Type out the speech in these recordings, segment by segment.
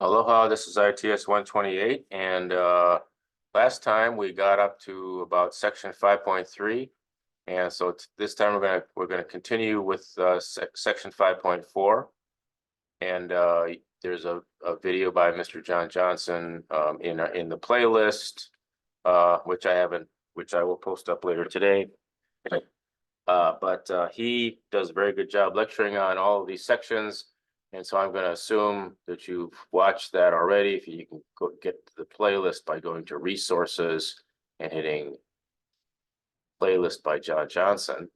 Aloha, this is its128, and last time we got up to about section 5.3, and so this time we're gonna continue with section 5.4, and there's a video by Mr. John Johnson in the playlist, which I will post up later today. But he does a very good job lecturing on all of these sections. And so I'm going to assume that you've watched that already. If you can go get to the playlist by going to resources and hitting playlist by John Johnson.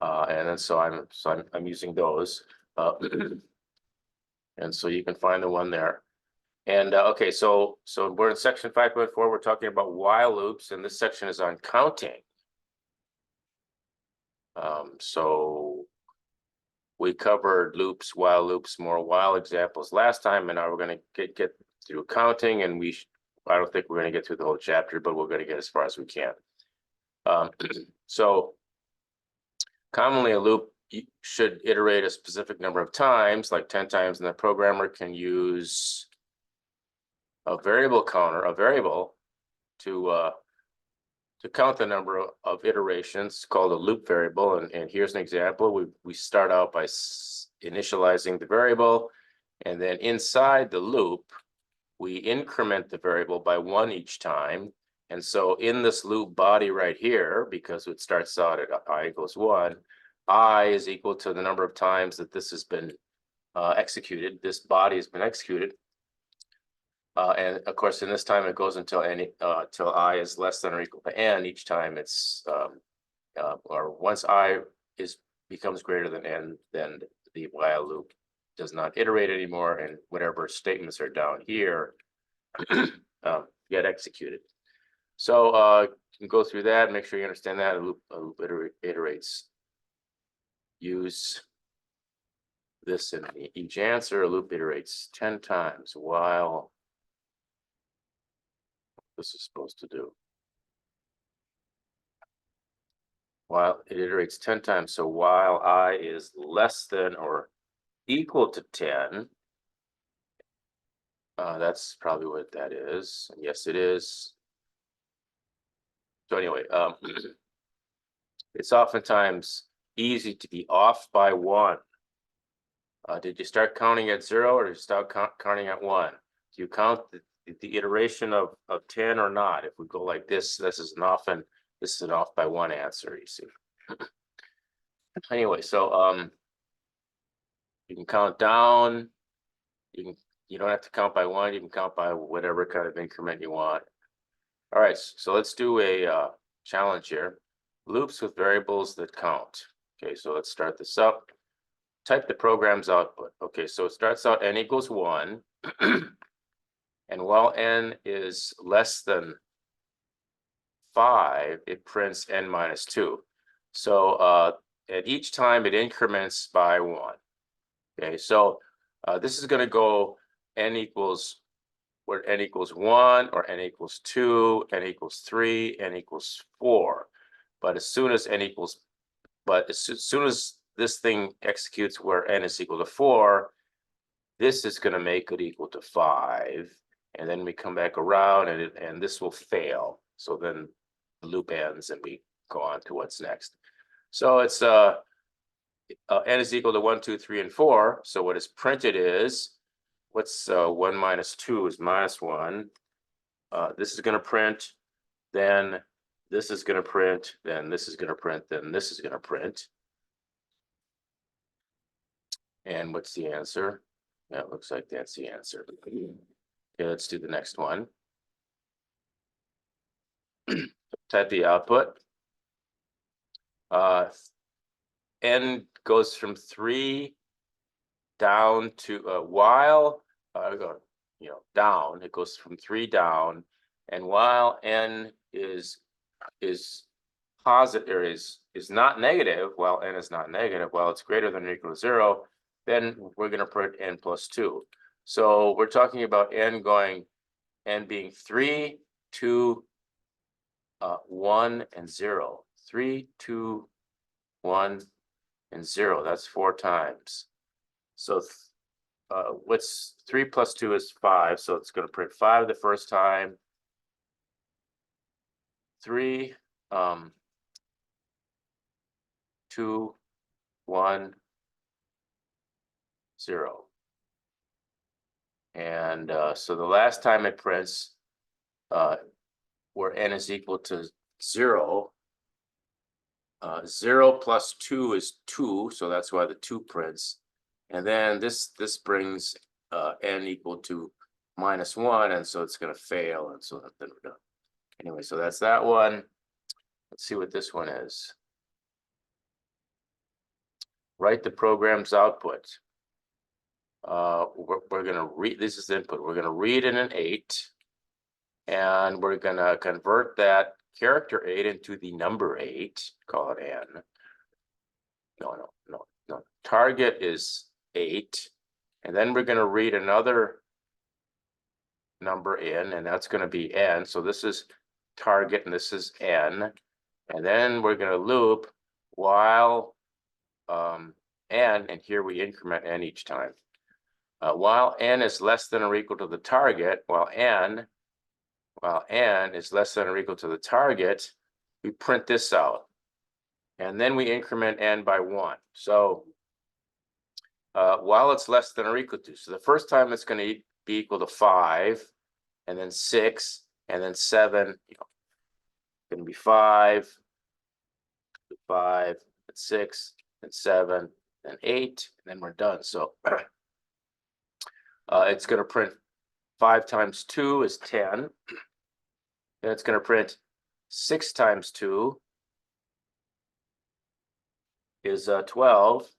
And then so I'm using those. And so you can find the one there. And okay, so we're in section 5.4. We're talking about while loops, and this section is on counting. So we covered loops, while loops, more while examples last time, and now we're going to get through counting, and I don't think we're going to get through the whole chapter, but we're going to get as far as we can. So commonly a loop should iterate a specific number of times, like 10 times, and the programmer can use a variable counter, a variable, to count the number of iterations called a loop variable. And here's an example. We start out by initializing the variable, and then inside the loop, we increment the variable by 1 each time. And so in this loop body right here, because it starts out at I equals 1, I is equal to the number of times that this has been executed. This body has been executed. And of course, in this time, it goes until till I is less than or equal to n. Each time it's, or once I becomes greater than n, then the while loop does not iterate anymore, and whatever statements are down here get executed. So you can go through that, make sure you understand that. A loop iterates. Use this in each answer. A loop iterates 10 times while this is supposed to do. While it iterates 10 times, so while I is less than or equal to 10, that's probably what that is. Yes, it is. So anyway, it's oftentimes easy to be off by 1. Did you start counting at 0, or did you start counting at 1? Do you count the iteration of 10 or not? If we go like this, this is an off by 1 answer, you see. Anyway, so you can count down. You don't have to count by 1. You can count by whatever kind of increment you want. All right, so let's do a challenge here. Loops with variables that count. Okay, so let's start this up. Type the program's output. Okay, so it starts out n equals 1. And while n is less than 5, it prints n minus 2. So at each time it increments by 1. Okay, so this is going to go n equals 1, or n equals 2, n equals 3, n equals 4. But as soon as this thing executes where n is equal to 4, this is going to make it equal to 5. And then we come back around, and this will fail. So then the loop ends, and we go on to what's next. So it's n is equal to 1, 2, 3, and 4. So what is printed is, what's 1 minus 2 is minus 1. This is going to print, then this is going to print, then this is going to print, then this is going to print. And what's the answer? Yeah, it looks like that's the answer. Okay, let's do the next one. Type the output. N goes from 3 down to while down. It goes from 3 down, and while n is positive, or is not negative, while n is not negative, while it's greater than or equal to 0, then we're going to print n plus 2. So we're talking about n being 3, 2, 1, and 0. 3, 2, 1, and 0. That's 4 times. So what's 3 plus 2 is 5, so it's going to print 5 the first time. 3, 2, 1, 0. And so the last time it prints, where n is equal to 0, 0 plus 2 is 2, so that's why the 2 prints. And then this brings n equal to -1, and so it's going to fail, and so then we're done. Anyway, so that's that one. Let's see what this one is. Write the program's output. We're going to read, this is input. We're going to read in an 8, and we're going to convert that character 8 into the number 8, call it n. No. Target is 8, and then we're going to read another number in, and that's going to be n. So this is target, and this is n. And then we're going to loop while n, and here we increment n each time. While n is less than or equal to the target, while n is less than or equal to the target, we print this out. And then we increment n by 1. So while it's less than or equal to, so the first time it's going to be equal to 5, and then 6, and then 7. Going to be 5, 5, and 6, and 7, and 8, and then we're done. So it's going to print 5 times 2 is 10. Then it's going to print 6 times 2 is 12.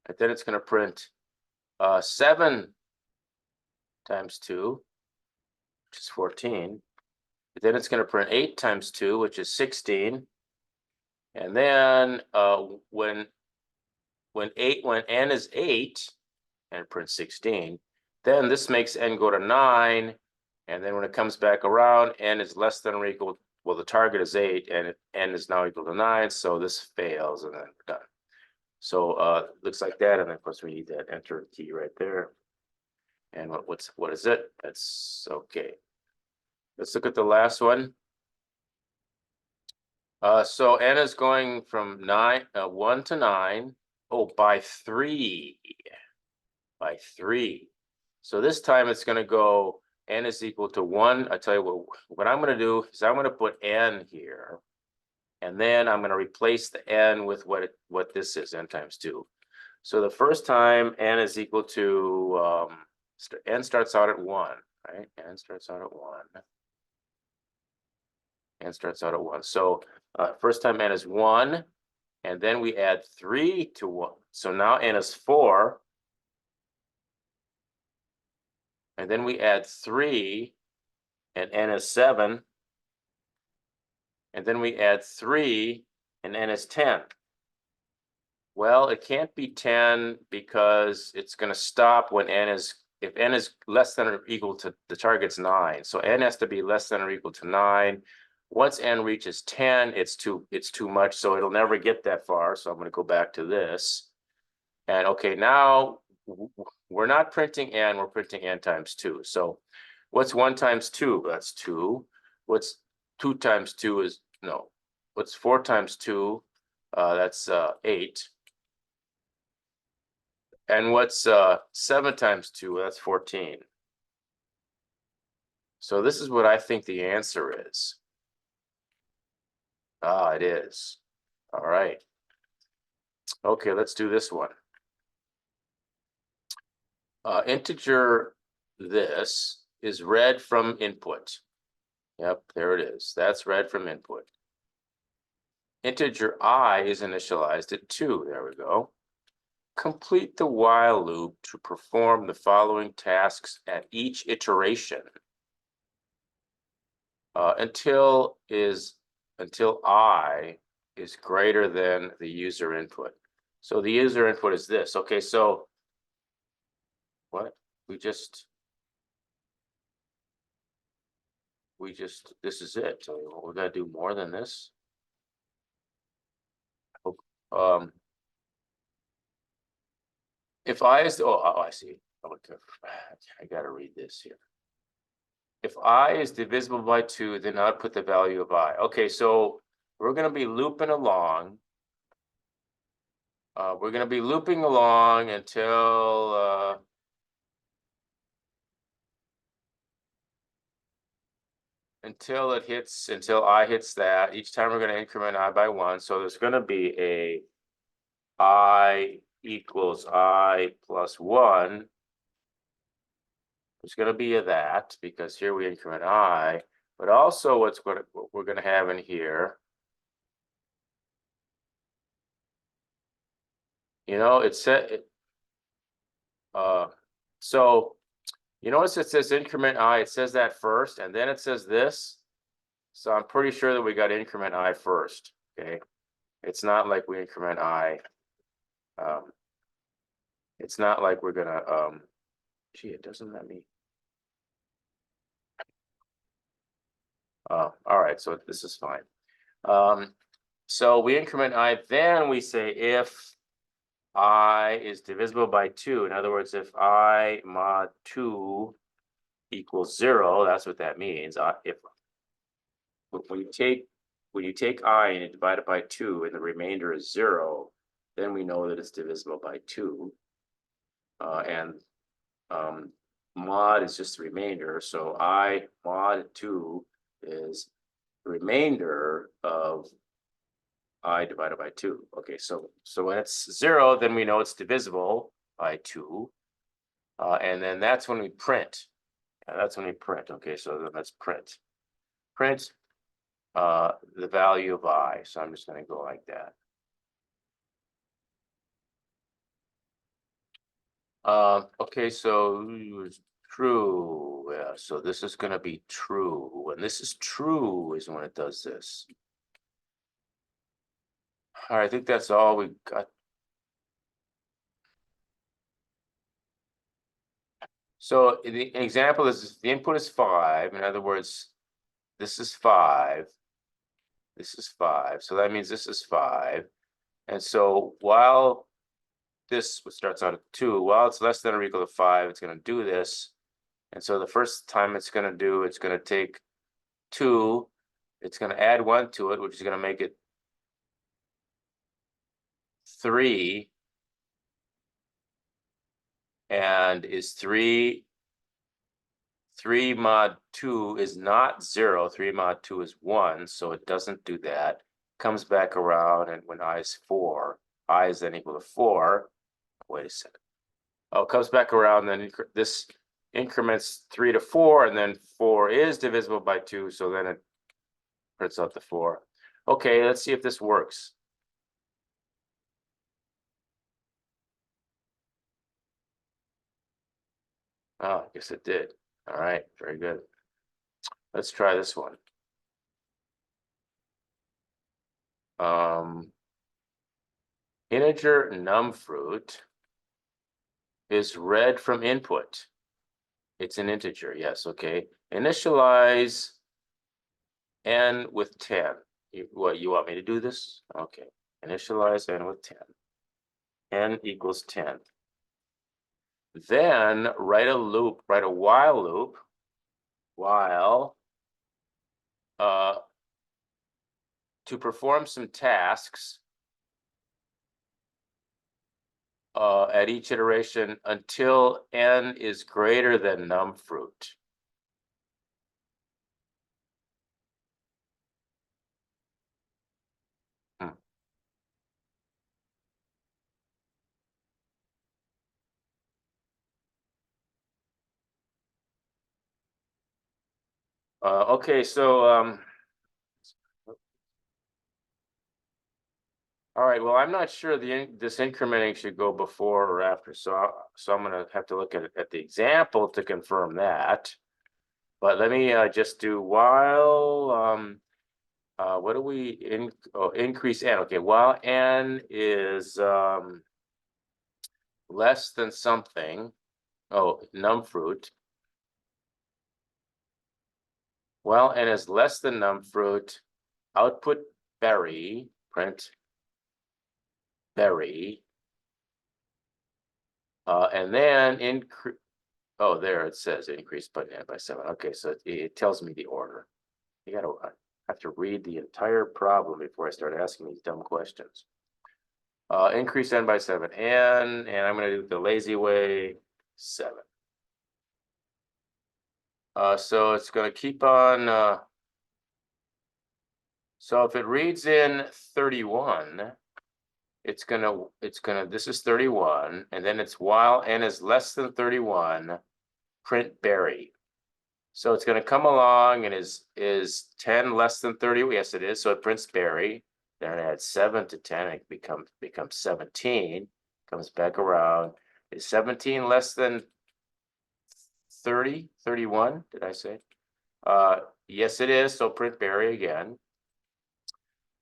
And then it's going to print 7 times 2, which is 14. Then it's going to print 8 times 2, which is 16. And then when n is 8, and it prints 16, then this makes n go to 9. And then when it comes back around, n is less than or equal, well, the target is 8, and n is now equal to 9. So this fails, and then we're done. So looks like that. And then of course we need that enter key right there. And what is it? That's okay. Let's look at the last one. So n is going from 1 to 9. Oh, by 3. By 3. So this time it's going to go n is equal to 1. I tell you what I'm going to do is I'm going to put n here. And then I'm going to replace the n with what this is, n times 2. So the first time n is equal to, n starts out at 1, right? N starts out at 1. N starts out at 1. So first time n is 1, and then we add 3 to 1. So now n is 4. And then we add 3, and n is 7. And then we add 3, and n is 10. Well, it can't be 10 because it's going to stop when if n is less than or equal to, the target's 9. So n has to be less than or equal to 9. Once n reaches 10, it's too much, so it'll never get that far. So I'm going to go back to this. And okay, now we're not printing n, we're printing n times 2. So what's 1 times 2? That's 2. What's 2 times 2 is, no. What's 4 times 2? That's 8. And what's 7 times 2? That's 14. So this is what I think the answer is. Ah, it is. All right. Okay, let's do this one. Integer this is read from input. Yep, there it is. That's read from input. Integer I is initialized at 2. There we go. Complete the while loop to perform the following tasks at each iteration until I is greater than the user input. So the user input is this. Okay, so what? This is it. So we got to do more than this. If I is, I see. Okay, I gotta read this here. If I is divisible by 2, then output the value of I. Okay, so we're gonna be looping along. We're gonna be looping along until I hits that. Each time we're gonna increment I by 1. So there's gonna be a I equals I plus 1. There's gonna be a that because here we increment I, but also what we're gonna have in here, you know, it said so you notice it says increment I, it says that first, and then it says this. So I'm pretty sure that we got increment I first. Okay. It's not like we increment I. It's not like we're gonna gee, it doesn't let me. All right, so this is fine. So we increment I, then we say if I is divisible by 2. In other words, if I mod 2 equals 0, that's what that means. If when you take I and you divide it by 2 and the remainder is 0, then we know that it's divisible by 2. And mod is just the remainder. So I mod 2 is the remainder of I divided by 2. Okay, so when it's 0, then we know it's divisible by 2. And then that's when we print. That's when we print. Okay, so then let's print. Print the value of I. So I'm just going to go like that. Okay, so true. Yeah, so this is going to be true. When this is true is when it does this. All right, I think that's all we got. So the example is the input is 5. In other words, this is 5. This is 5. So that means this is 5. And so while this starts out at 2, while it's less than or equal to 5, it's going to do this. And so the first time it's going to take 2, it's going to add 1 to it, which is going to make it 3. And is 3 mod 2 is not 0. 3 mod 2 is 1, so it doesn't do that. Comes back around, and when I is 4, I is then equal to 4. Wait a second. Oh, it comes back around, then this increments 3 to 4, and then 4 is divisible by 2, so then it prints out the 4. Okay, let's see if this works. Oh, I guess it did. All right, very good. Let's try this one. Integer numFruit is read from input. It's an integer, yes, okay. Initialize n with 10. You want me to do this? Okay, initialize n with 10. N equals 10. Then write a while loop, while to perform some tasks at each iteration until n is greater than numFruit. Okay, so all right. Well, I'm not sure this incrementing should go before or after, so I'm going to have to look at the example to confirm that. But let me just do while what do we increase n? Okay, while n is less than something. Oh, numFruit. While n is less than numFruit, output berry, print berry And then increase. Oh, there it says increase by 7. Okay, so it tells me the order. You gotta have to read the entire problem before I start asking these dumb questions. Increase n by 7, and I'm gonna do it the lazy way, 7. So it's gonna keep on. So if it reads in 31, it's gonna this is 31, and then it's while n is less than 31, print Barry. So it's going to come along and is 10 less than 30? Yes, it is. So it prints Barry. Then it adds 7 to 10. It becomes 17. Comes back around. Is 17 less than 30? 31? Did I say? Yes, it is. So print Barry again.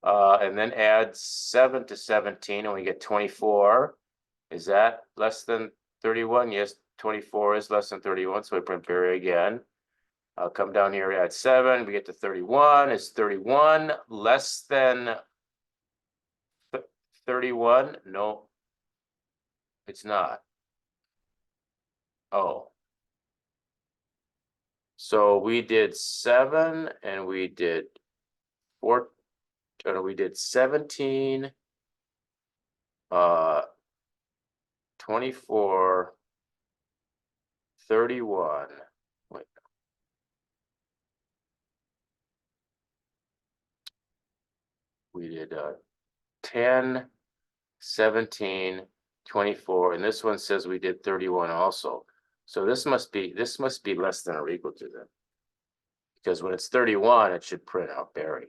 And then add 7 to 17, and we get 24. Is that less than 31? Yes, 24 is less than 31. So we print Barry again. I'll come down here, add 7, we get to 31. Is 31 less than 31? No, it's not. Oh. So we did 7 and we did 4, we did 17, 24, 31. Wait. We did 10, 17, 24, and this one says we did 31 also. So this must be less than or equal to them. Because when it's 31, it should print out Barry.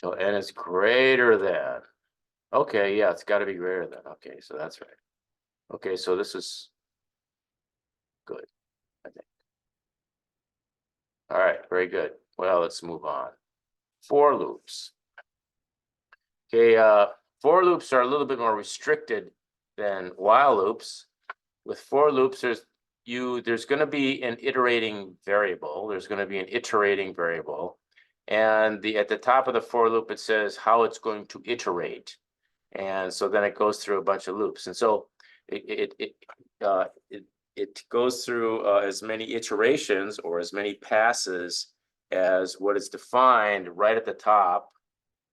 So n is greater than. Okay, yeah, it's got to be greater than. Okay, so that's right. Okay, so this is good, I think. All right, very good. Well, let's move on. For loops. Okay, for loops are a little bit more restricted than while loops. With for loops, there's going to be an iterating variable. There's going to be an iterating variable, and at the top of the for loop it says how it's going to iterate, and so then it goes through a bunch of loops, and so it goes through as many iterations or as many passes as what is defined right at the top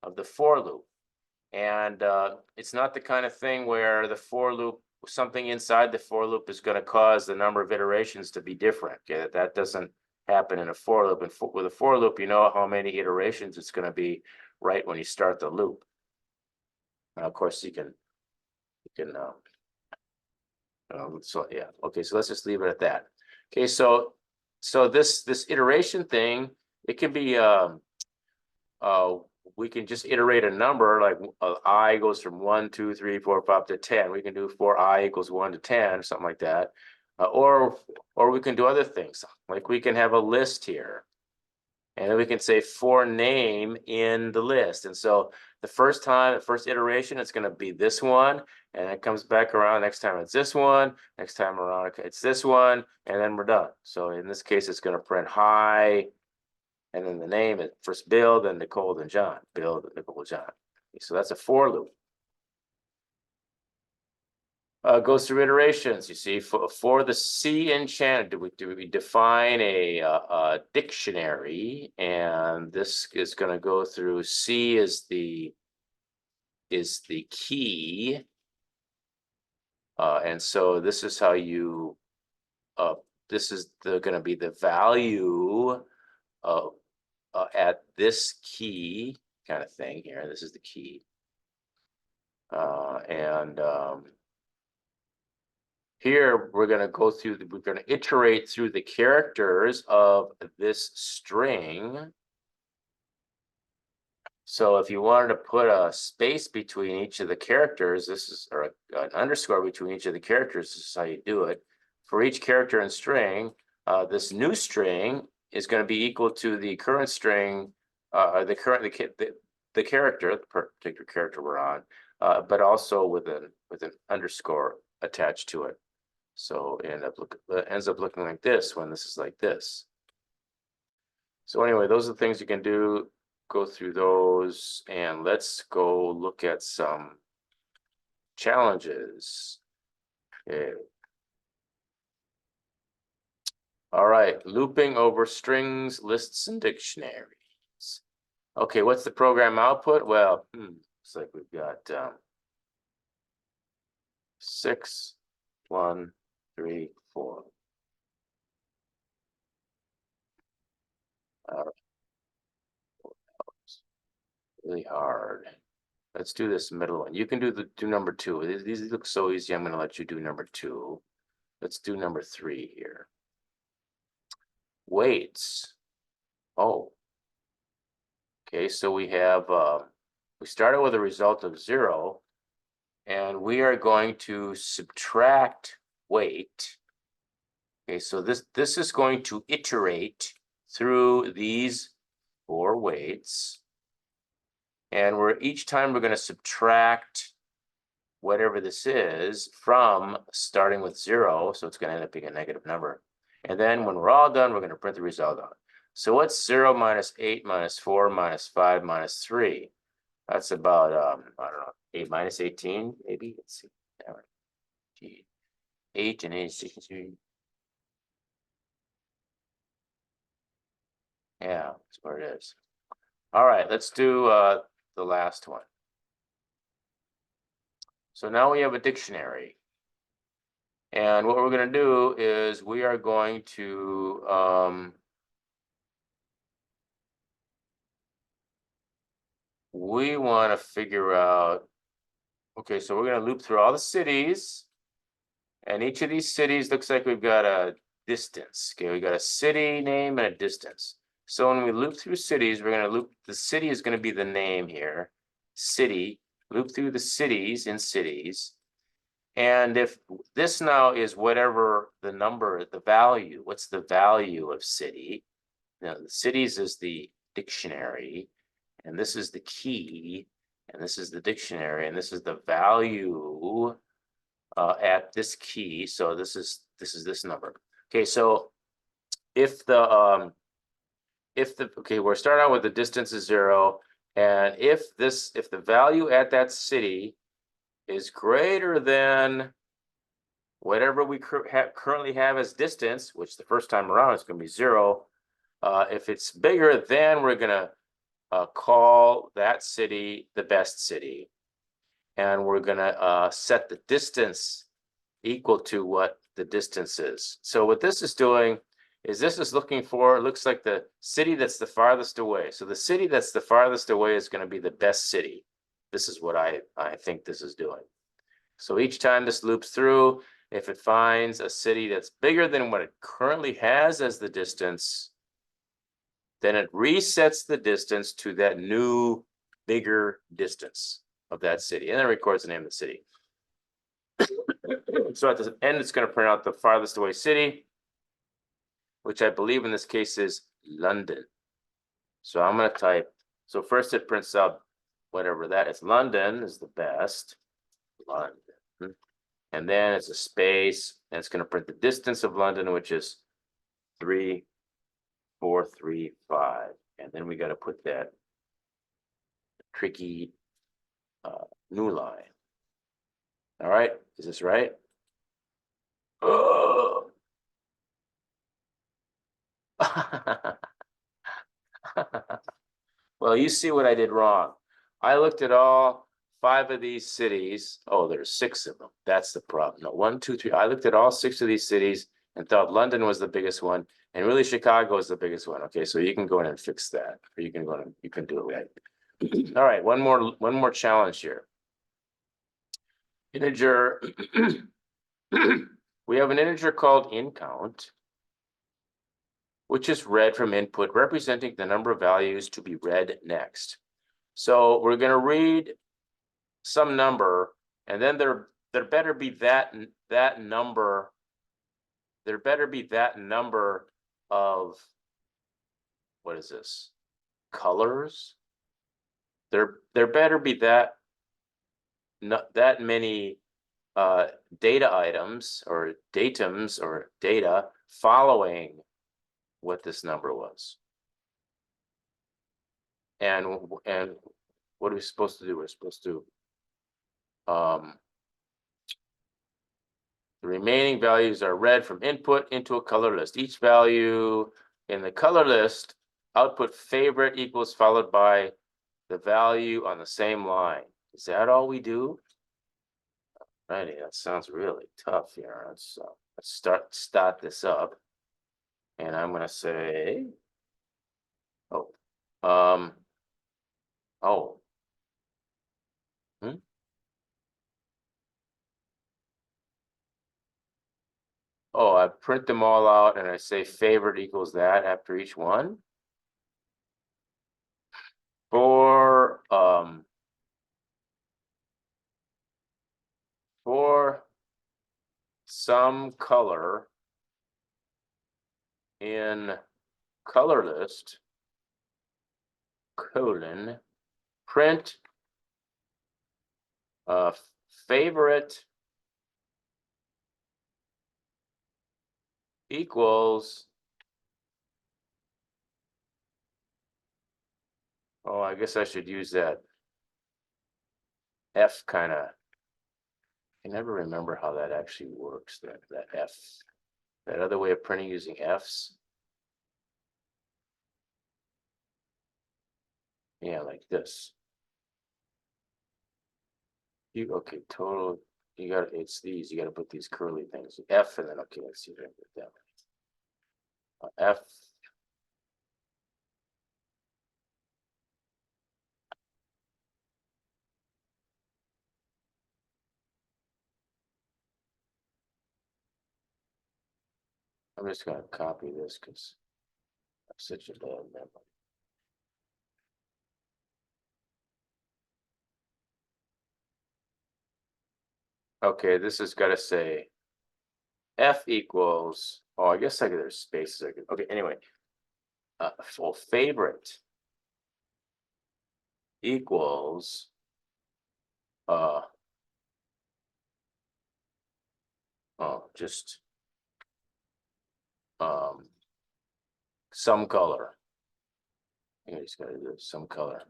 of the for loop. And it's not the kind of thing where the for loop, something inside the for loop is going to cause the number of iterations to be different. Okay? That doesn't happen in a for loop. And with a for loop, you know how many iterations it's going to be right when you start the loop. And of course, you can so yeah. Okay, so let's just leave it at that. Okay, so this iteration thing, it can be we can just iterate a number like I goes from 1, 2, 3, 4, 5 to 10. We can do for I equals 1 to 10 or something like that. Or we can do other things. Like we can have a list here. And then we can say for name in the list. And so the first iteration, it's going to be this one. And it comes back around. Next time it's this one. Next time around, it's this one. And then we're done. So in this case, it's going to print hi. And then the name is first Bill, then Nicole, then John. Bill, then Nicole, John. Okay, so that's a for loop. Goes through iterations. You see, for the C enchanted, do we define a dictionary, and this is going to go through. C is the key, and so this is how you. This is going to be the value of. At this key kind of thing here. This is the key. Here we're going to go through, we're going to iterate through the characters of this string. So if you wanted to put a space between each of the characters, or an underscore between each of the characters, this is how you do it. For each character in string, this new string is going to be equal to the current string, the character, the particular character we're on, but also with an underscore attached to it. So it ends up looking like this when this is like this. So anyway, those are the things you can do go through those and let's go look at some challenges. Okay. All right, looping over strings, lists, and dictionaries. Okay, what's the program output? Well, looks like we've got 6, 1, 3, 4. Really hard. Let's do this middle one. You can do number 2. These look so easy. I'm going to let you do number 2. Let's do number 3 here. Weights. Oh. Okay, so we have we started with a result of 0, and we are going to subtract weight. Okay, so this is going to iterate through these 4 weights. And each time we're going to subtract whatever this is from starting with 0. So it's going to end up being a negative number. And then when we're all done, we're going to print the result out. So what's 0 minus 8 minus 4 minus 5 minus 3? That's about, I don't know, 8 minus 18, maybe? Let's see. 8 and 8 is 63. Yeah, that's where it is. All right, let's do the last one. So now we have a dictionary. And what we're going to do is we are going to we want to figure out, okay, so we're going to loop through all the cities. And each of these cities looks like we've got a distance. Okay, we got a city name and a distance. So when we loop through cities, we're going to loop, the city is going to be the name here. City, loop through the cities in cities. And if this now is whatever the number, the value, what's the value of city? Now, the cities is the dictionary, and this is the key, and this is the dictionary, and this is the value at this key. So this is this number. Okay, so if the okay, we're starting out with the distance is 0, and if the value at that city is greater than whatever we currently have as distance, which the first time around is going to be 0. If it's bigger, then we're going to call that city the best city. And we're going to set the distance equal to what the distance is. So what this is doing is this is looking for, it looks like the city that's the farthest away. So the city that's the farthest away is going to be the best city. This is what I think this is doing. So each time this loops through, if it finds a city that's bigger than what it currently has as the distance, then it resets the distance to that new, bigger distance of that city, and then records the name of the city. So at the end, it's going to print out the farthest away city, which I believe in this case is London. So I'm going to type, so first it prints out whatever that is. London is the best. London. And then it's a space, and it's going to print the distance of London, which is 3,435. And then we got to put that tricky new line. All right, is this right? Oh. Well, you see what I did wrong. I looked at all 5 of these cities. Oh, there's 6 of them. That's the problem. No, 1, 2, 3. I looked at all 6 of these cities and thought London was the biggest one, and really Chicago is the biggest one. Okay, so you can go in and fix that, or you can do it right. All right, one more challenge here. Integer. We have an integer called incount, which is read from input, representing the number of values to be read next. So we're going to read some number, and then there better be that number. There better be that number of, what is this? Colors. There better be that many data items or datums or data following what this number was. And what are we supposed to do? We're supposed to the remaining values are read from input into a color list. Each value in the color list output favorite equals followed by the value on the same line. Is that all we do? Righty, that sounds really tough here. Let's start this up. And I'm gonna say, oh, oh. Oh, I print them all out and I say favorite equals that after each one. For some color in color list, colon, print favorite equals, oh, I guess I should use that F kind of, I never remember how that actually works, that F, that other way of printing using Fs. Yeah, like this. Okay, total, you got, it's these, you got to put these curly things, F, and then, okay, let's see if I can put that. F. I'm just gonna copy this because I'm such a bad memory. Okay, this has got to say F equals, oh, I guess there's spaces. Okay, anyway, for favorite equals, oh, just, some color. I just gotta do some color.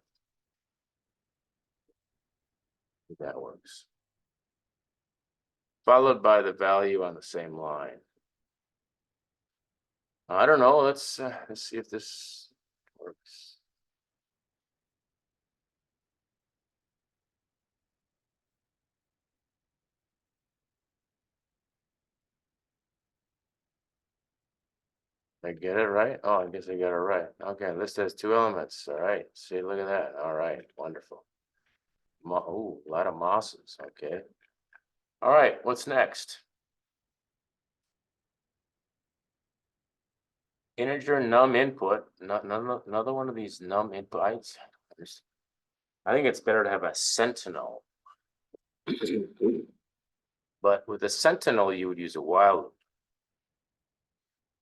That works. Followed by the value on the same line. I don't know, let's see if this works. Did I get it right? Oh, I guess I got it right. Okay, list has two elements. All right, see, look at that. All right, wonderful. Oh, a lot of mosses. Okay. All right, what's next? Integer num input. Another one of these num inputs. I think it's better to have a sentinel. But with a sentinel, you would use a while loop.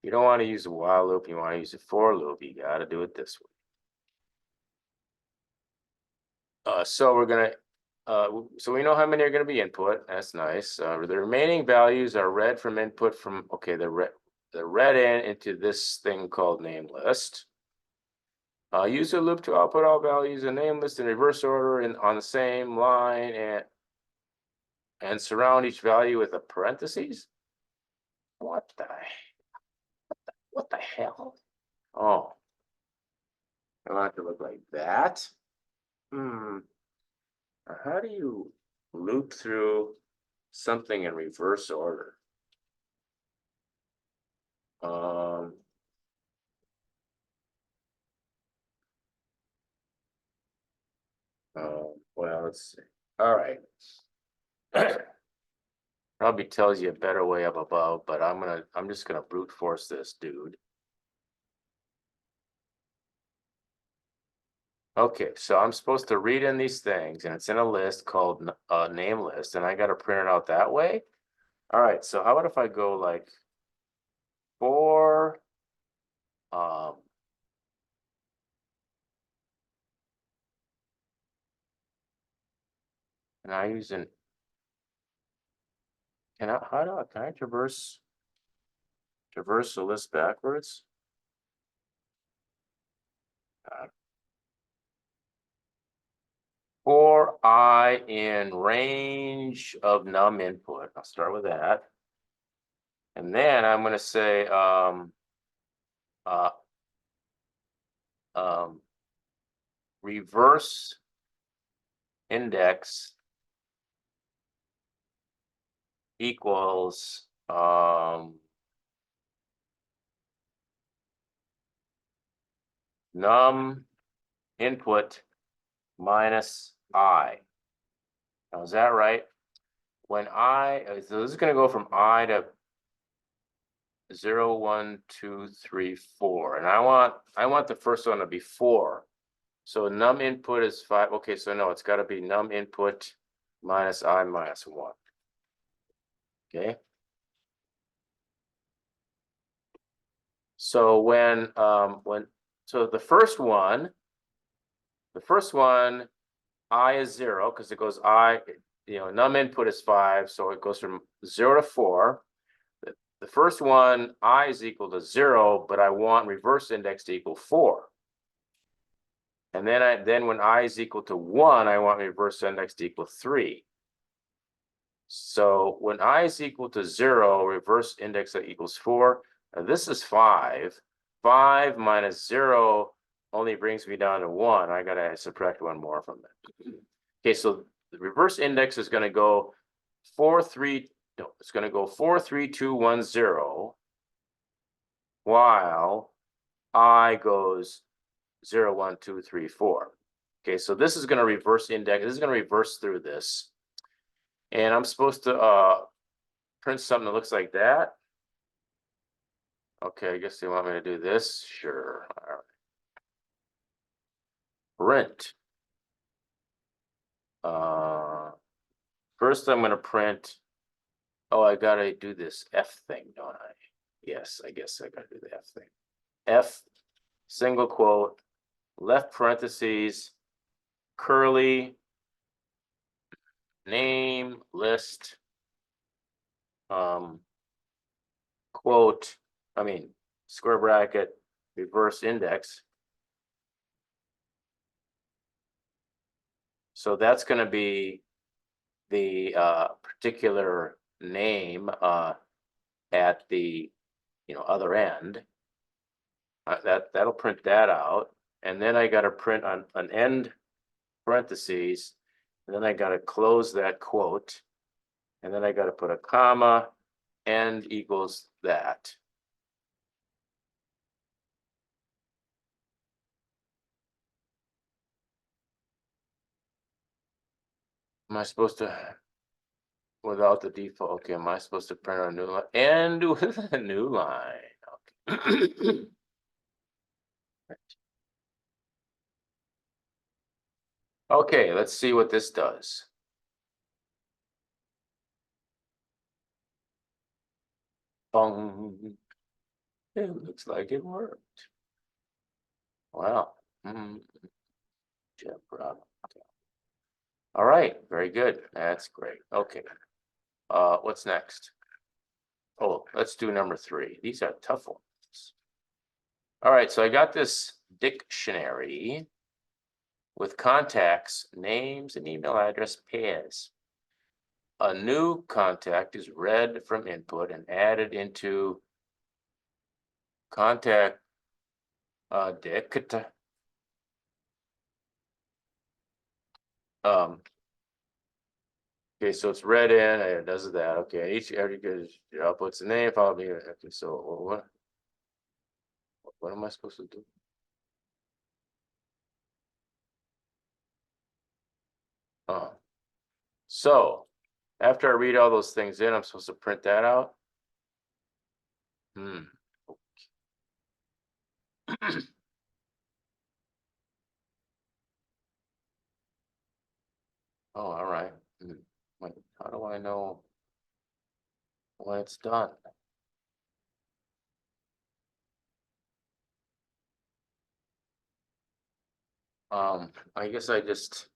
You don't want to use a while loop. You want to use a for loop. You got to do it this way. So we're gonna. So we know how many are going to be input. That's nice. The remaining values are read from input from, okay, the read into this thing called name list. Use a loop to output all values in name list in reverse order and on the same line and surround each value with a parentheses. What the hell? Oh, I want it to look like that. How do you loop through something in reverse order? Well, let's see. All right. Probably tells you a better way up above, but I'm just gonna brute force this dude. Okay, so I'm supposed to read in these things, and it's in a list called name list, and I got to print it out that way. All right, so how about if I go like for and I use an can I traverse the list backwards? for I in range of num input. I'll start with that. And then I'm going to say uh, reverse index equals num input minus I. Now, is that right? When so this is going to go from I to 0, 1, 2, 3, 4. And I want the first one to be 4. So num input is 5. Okay, so no, it's got to be num input minus I minus 1. Okay. So so the first one I is 0 because it goes num input is 5, so it goes from 0 to 4. The first one I is equal to 0, but I want reverse index to equal 4. And then when I is equal to 1, I want reverse index to equal 3. So when I is equal to 0, reverse index equals 4. Now this is 5. 5 minus 0 only brings me down to 1. I got to subtract 1 more from that. Okay, so the reverse index is going to go 4, 3. No, it's going to go 4, 3, 2, 1, 0. While I goes 0, 1, 2, 3, 4. Okay, so this is going to reverse index. This is going to reverse through this. And I'm supposed to print something that looks like that. Okay, I guess they want me to do this. Sure. All right. Print. First I'm going to print. Oh, I got to do this F thing, don't I? Yes, I guess I got to do the F thing. F, single quote, left parentheses, curly, name, list, quote, square bracket, reverse index. So that's going to be the particular name at the other end. That'll print that out, and then I got to print on an end parentheses, and then I got to close that quote, and then I got to put a comma, end equals that. Am I supposed to, without the default? Okay, am I supposed to print a new line? End with a new line. Okay. Okay, let's see what this does. Bong. It looks like it worked. Wow. Jeff, bravo. All right, very good. That's great. Okay. What's next? Oh, let's do number 3. These are tough ones. All right, so I got this dictionary with contacts, names, and email address pairs. A new contact is read from input and added into contact dict. Okay, so it's read in, and it does that. Okay, every outputs the name, followed by okay. So what am I supposed to do? So after I read all those things in, I'm supposed to print that out. Oh, all right. Wait, how do I know when it's done? I guess I just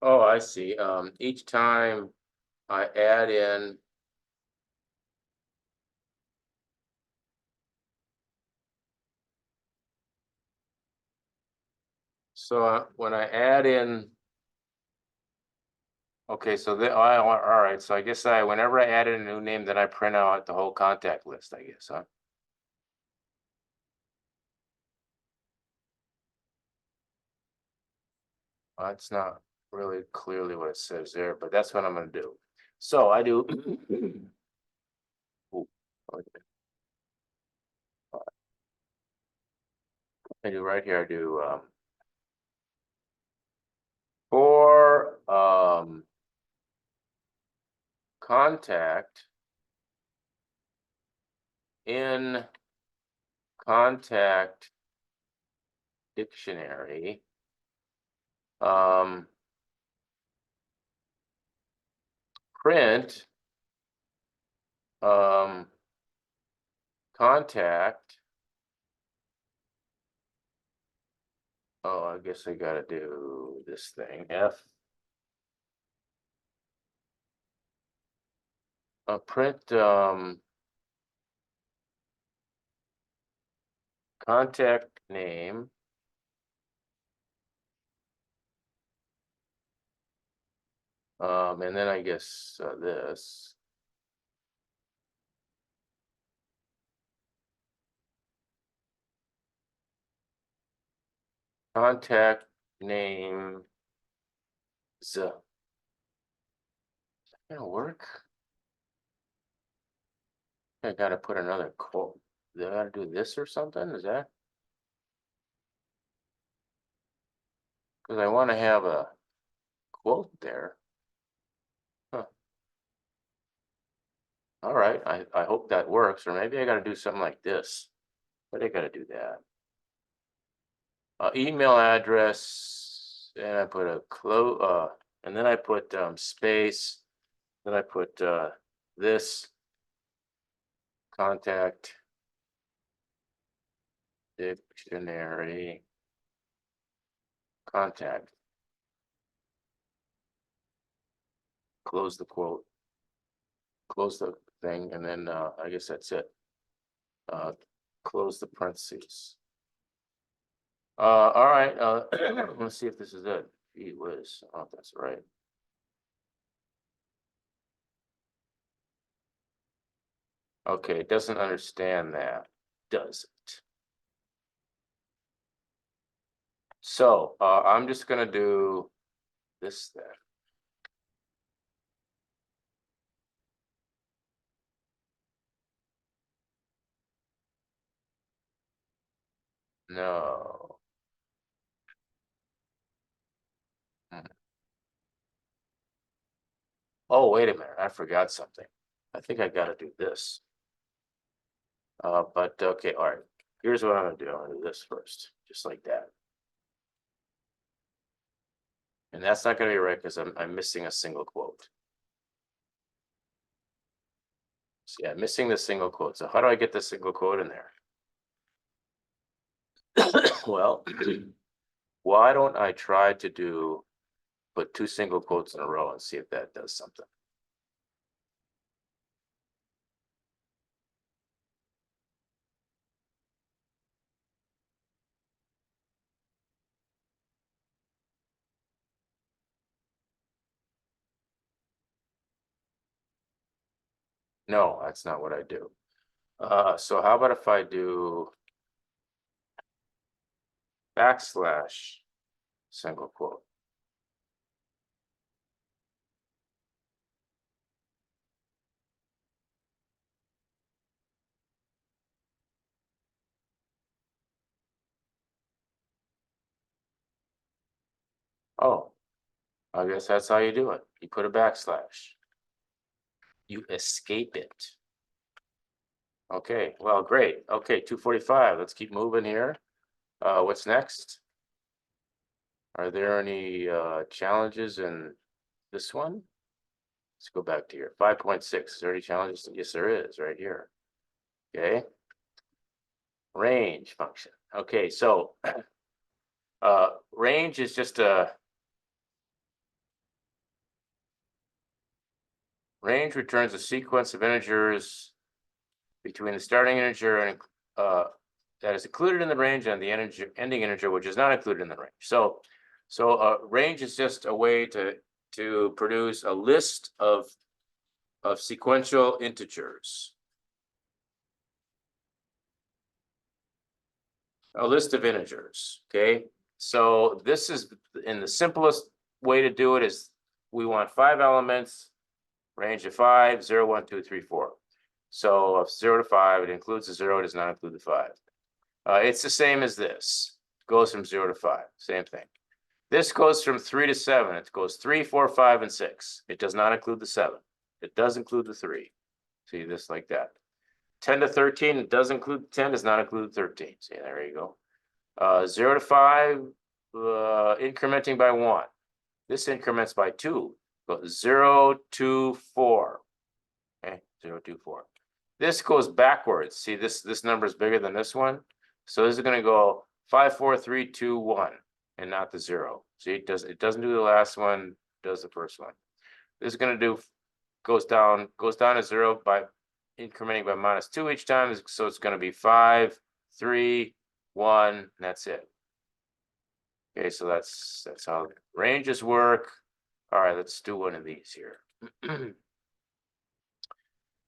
Oh, I see. Each time I add in. So when I add in. Okay, so all right. So I guess whenever I add in a new name, then I print out the whole contact list, I guess, huh? It's not really clearly what it says there, but that's what I'm gonna do. So I do. Ooh, okay. I do right here. I do for contact in contact dictionary. Print contact. Oh, I guess I gotta do this thing. Print contact name. And then I guess this. Contact name. Is that gonna work? I gotta put another quote. Do I gotta do this or something? Is that? Because I want to have a quote there. Huh. All right. I hope that works. Or maybe I gotta do something like this. But I gotta do that. Email address, and I put a and then I put space. Then I put this contact dictionary contact. Close the quote. Close the thing, and then I guess that's it. Close the parentheses. All right. Let's see if this is it. Gee whiz. Oh, that's right. Okay, it doesn't understand that, does it? So I'm just gonna do this then. No. Hmm. Oh, wait a minute. I forgot something. I think I gotta do this. But okay, all right. Here's what I'm gonna do. I'm gonna do this first, just like that. And that's not gonna be right because I'm missing a single quote. So, yeah, missing the single quote. So how do I get the single quote in there? Well, why don't I try to put two single quotes in a row and see if that does something? No, that's not what I do. So how about if I do backslash single quote? Oh, I guess that's how you do it. You put a backslash. You escape it. Okay, well, great. Okay, 245. Let's keep moving here. What's next? Are there any challenges in this one? Let's go back to here. 5.6. Is there any challenges? Yes, there is right here. Okay. Range function. Okay, so range is just a range returns a sequence of integers between the starting integer and that is included in the range and the ending integer, which is not included in the range. So range is just a way to produce a list of sequential integers. A list of integers, okay? So this is, in the simplest way to do it is, we want 5 elements, range of 5, 0, 1, 2, 3, 4. So of 0 to 5, it includes the 0, it does not include the 5. It's the same as this. It goes from 0 to 5, same thing. This goes from 3 to 7. It goes 3, 4, 5, and 6. It does not include the 7. It does include the 3. See this like that. 10 to 13, it does include 10, does not include 13. See, there you go. 0 to 5, incrementing by 1. This increments by 2. Go 0 to 4. Okay, 0 to 4. This goes backwards. See, this number is bigger than this one. So this is going to go 5, 4, 3, 2, 1, and not the 0. See, it doesn't do the last one, does the first one. This is going to do, goes down to 0 by incrementing by -2 each time. So it's going to be 5, 3, 1, and that's it. Okay, so that's how ranges work. All right, let's do one of these here.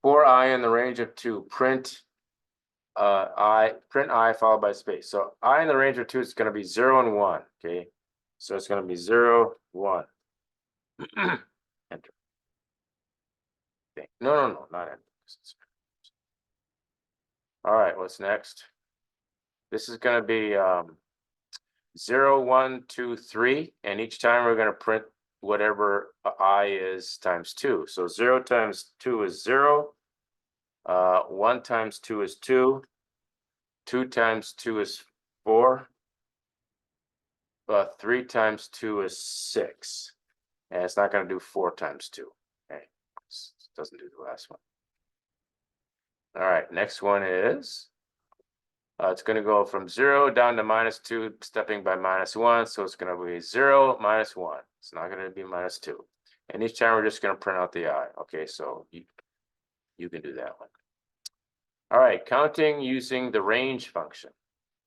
For I in the range of 2, print I followed by space. So I in the range of 2 is going to be 0 and 1. Okay, so it's going to be 0, 1. Enter. Okay. No, not enter. All right, what's next? This is going to be 0, 1, 2, 3, and each time we're going to print whatever I is times 2. So 0 times 2 is 0. 1 times 2 is 2. 2 times 2 is 4. 3 times 2 is 6. And it's not going to do 4 times 2. Okay, it doesn't do the last one. All right, next one is, it's going to go from 0 down to -2, stepping by -1. So it's going to be 0, -1. It's not going to be -2. And each time we're just going to print out the I. Okay, so you can do that one. All right, counting using the range function.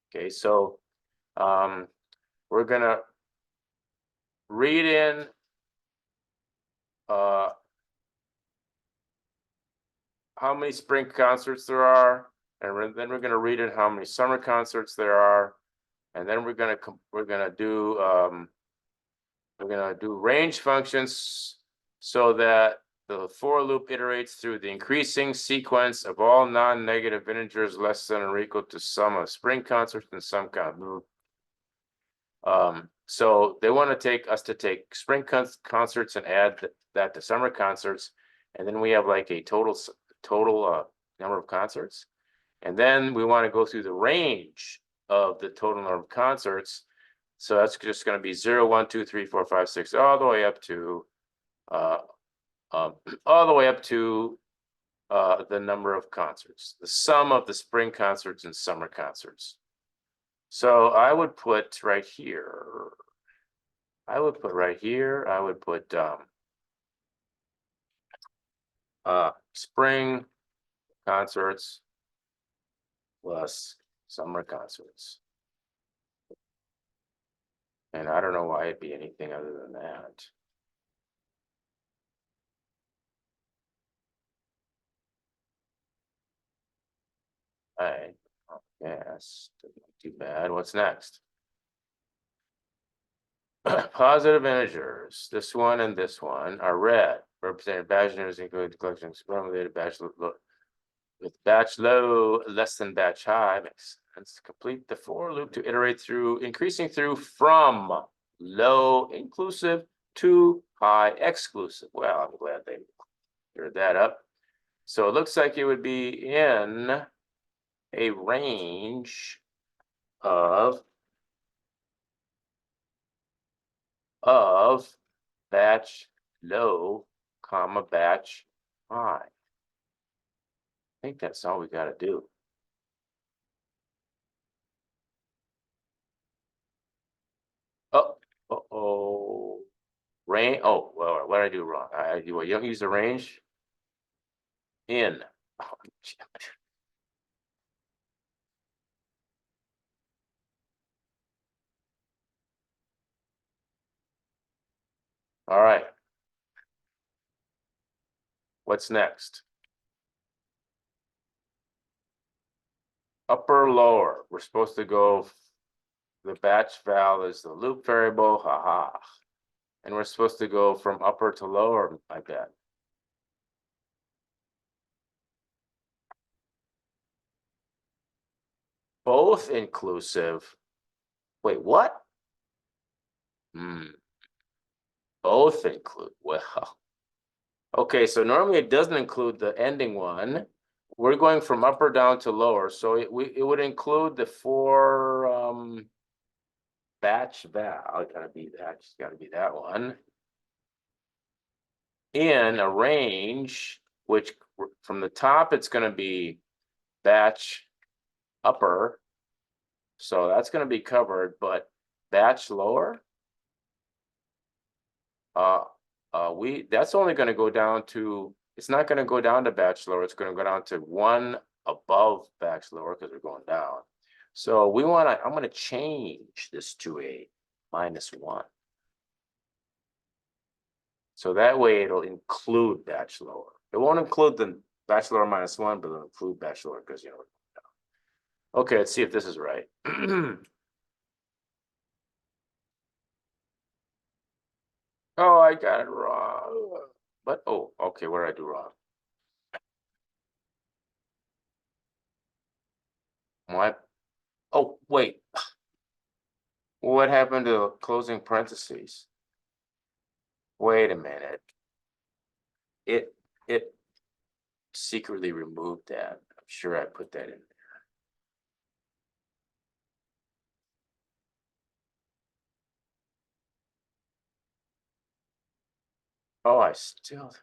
Okay, so we're going to read in how many spring concerts there are, and then we're going to read in how many summer concerts there are, and then we're going to do range functions so that the for loop iterates through the increasing sequence of all non-negative integers less than or equal to sum of spring concerts and sum count. So they want to take spring concerts and add that to summer concerts, and then we have like a total number of concerts, and then we want to go through the range of the total number of concerts. So that's just going to be 0, 1, 2, 3, 4, 5, 6, all the way up to the number of concerts, the sum of the spring concerts and summer concerts. So I would put right here. I would put spring concerts plus summer concerts. And I don't know why it'd be anything other than that. Yes, too bad. What's next? Positive integers. This one and this one are red, representing batch integers including collections related batch with batch low less than batch high. Makes sense. Complete the for loop to iterate through, increasing through from low inclusive to high exclusive. Well, I'm glad they cleared that up. So it looks like it would be in a range of batch low, comma, batch high. I think that's all we got to do. Oh, range. Oh, well, what did I do wrong? You don't use the range. in. Oh, all right. What's next? Upper, lower. We're supposed to go, the batch val is the loop variable, haha. And we're supposed to go from upper to lower, I bet. Both inclusive. Wait, what? Both include, well. Okay, so normally it doesn't include the ending one. We're going from upper down to lower, so it would include the four batch val. Gotta be that. It's gotta be that one. In a range, which from the top it's going to be batch upper, so that's going to be covered. But batch lower, that's only going to go down to. It's not going to go down to batch lower. It's going to go down to one above batch lower because we're going down. So we want to. I'm going to change this to a -1. So that way it'll include batch lower. It won't include the batch lower -1, but it'll include batch lower because, you know. Okay, let's see if this is right. Oh, I got it wrong. But, oh, okay, what did I do wrong? What? Oh, wait. What happened to closing parentheses? Wait a minute. It secretly removed that. I'm sure I put that in there. Oh, I still.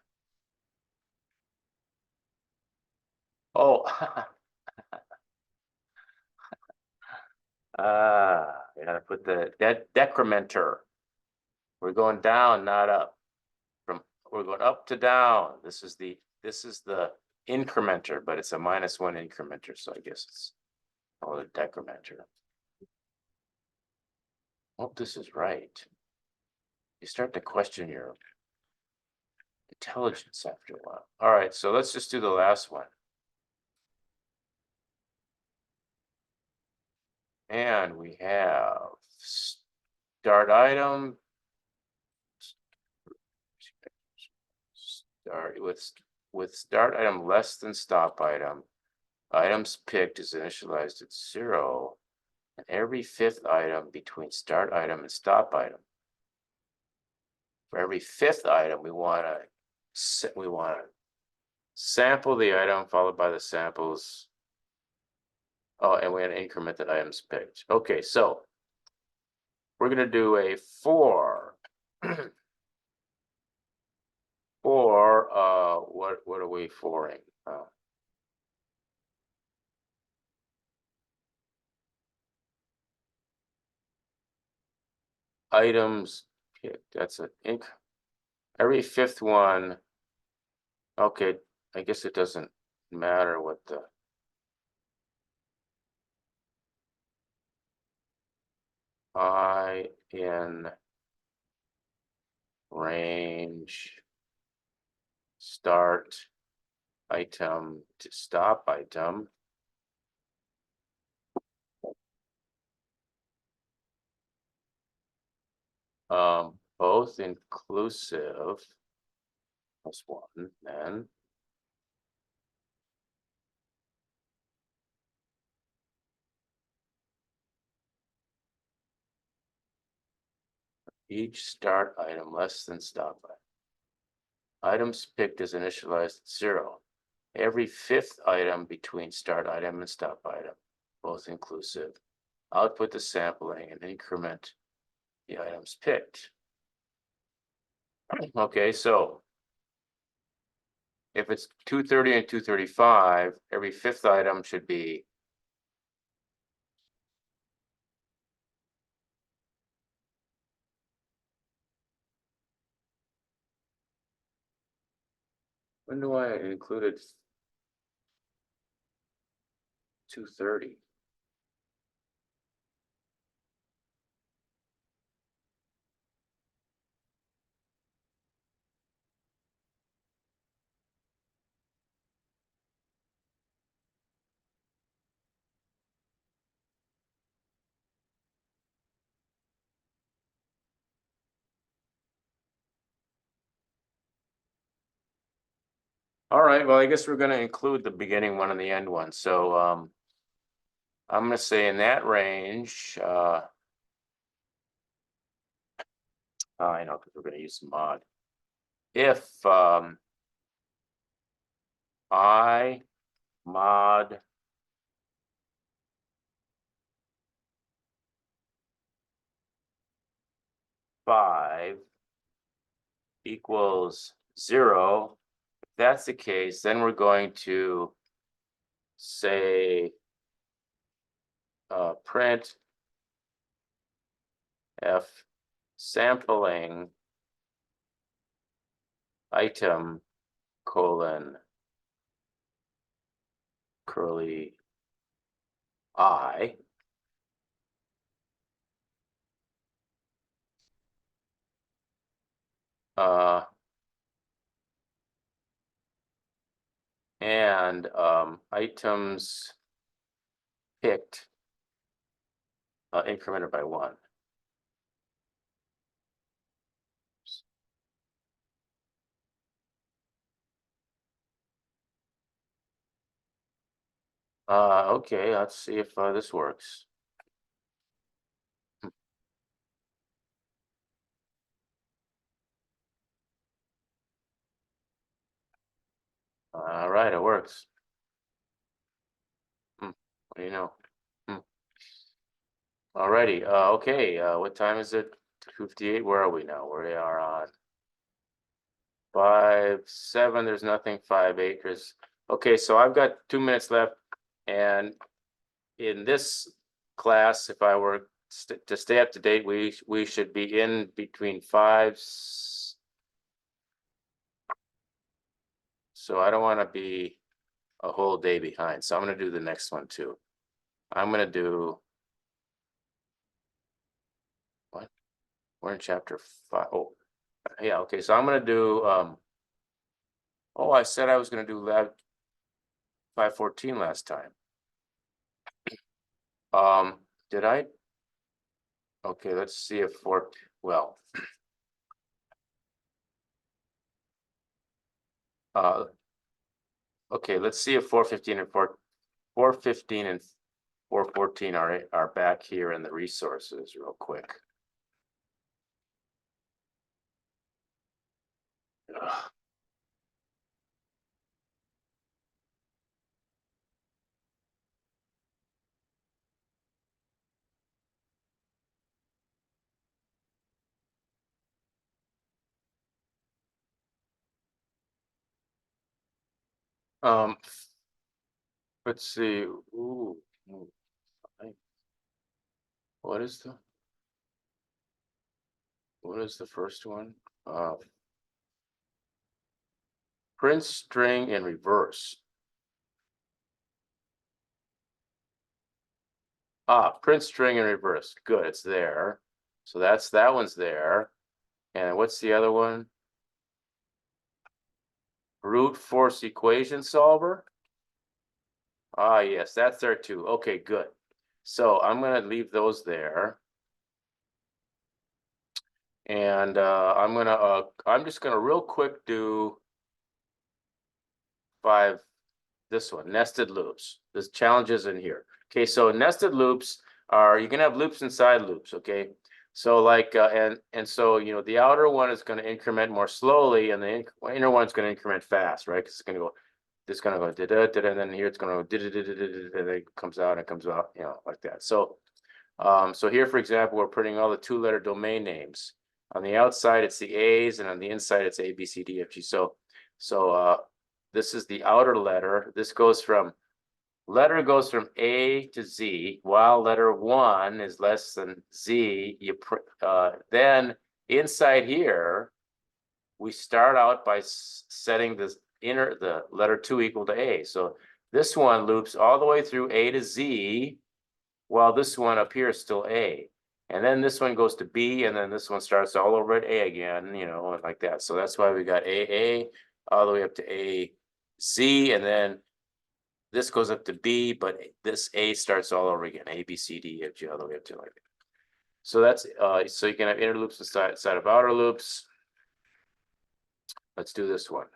Oh, I gotta put the decrementer. We're going down, not up. We're going up to down. This is the incrementer, but it's a -1 incrementer, so I guess it's called a decrementer. Hope this is right. You start to question your intelligence after a while. All right, so let's just do the last one. And we have start item. Start with start item less than stop item. Items picked is initialized at 0. And every fifth item between start item and stop item. For every fifth item, we want to sample the item followed by the samples. Oh, and we want to increment the items picked. Okay, so we're going to do a for what are we foring? Items picked. That's an every fifth one. Okay, I guess it doesn't matter what the I in range start item to stop item. Both inclusive +1 then. Each start item less than stop item. Items picked is initialized at 0. Every fifth item between start item and stop item, both inclusive. Output the sampling and increment the items picked. Okay, so if it's 230 and 235, every fifth item should be when do I include it? 2:30. All right, well, I guess we're going to include the beginning one and the end one. So I'm going to say in that range, I know because we're going to use mod. If I mod five equals 0, if that's the case, then we're going to say print f sampling item colon curly I. And items picked incremented by 1. Okay, let's see if this works. All right, it works. What do you know? Alrighty, okay, what time is it? 2:58, where are we now? We are on 5:07, there's nothing, 5 acres. Okay, so I've got 2 minutes left, and in this class, if I were to stay up to date, we should be in between 5. So I don't want to be a whole day behind. So I'm going to do the next one too. I'm going to do what? We're in chapter 5. Oh, yeah. Okay. So I'm going to do. Oh, I said I was going to do lab 514 last time. Did I? Okay. Let's see if well. Okay. Let's see if 415 and 415 and 414 are back here in the resources real quick. Ugh. Let's see. Ooh. What is the first one? Print string in reverse. Print string in reverse. Good, it's there. So that one's there. And what's the other one? Brute force equation solver. Yes, that's there too. Okay, good. So I'm going to leave those there. And I'm just going to real quick do 5, this one, nested loops. There's challenges in here. Okay, so nested loops are, you can have loops inside loops, okay? So like, and so, you know, the outer one is going to increment more slowly and the inner one is going to increment fast, right? Because it's going to go, this is going to go da-da-da-da, and then here it's going to go da-da-da-da-da, and then it comes out, you know, like that. So, so here, for example, we're putting all the 2-letter domain names. On the outside, it's the A's, and on the inside, it's A, B, C, D, F, G. So this is the outer letter. This goes from, letter goes from A to Z, while letter 1 is less than Z. Then inside here, we start out by setting the letter 2 equal to A. So This one loops all the way through A to Z, while this one up here is still A. And then this one goes to B, and then this one starts all over at A again, you know, and like that. So that's why we got AA all the way up to AZ, and then this goes up to B, but this A starts all over again, A, B, C, D, F, G, all the way up to like that. So that's so you can have inner loops inside of outer loops. Let's do this one.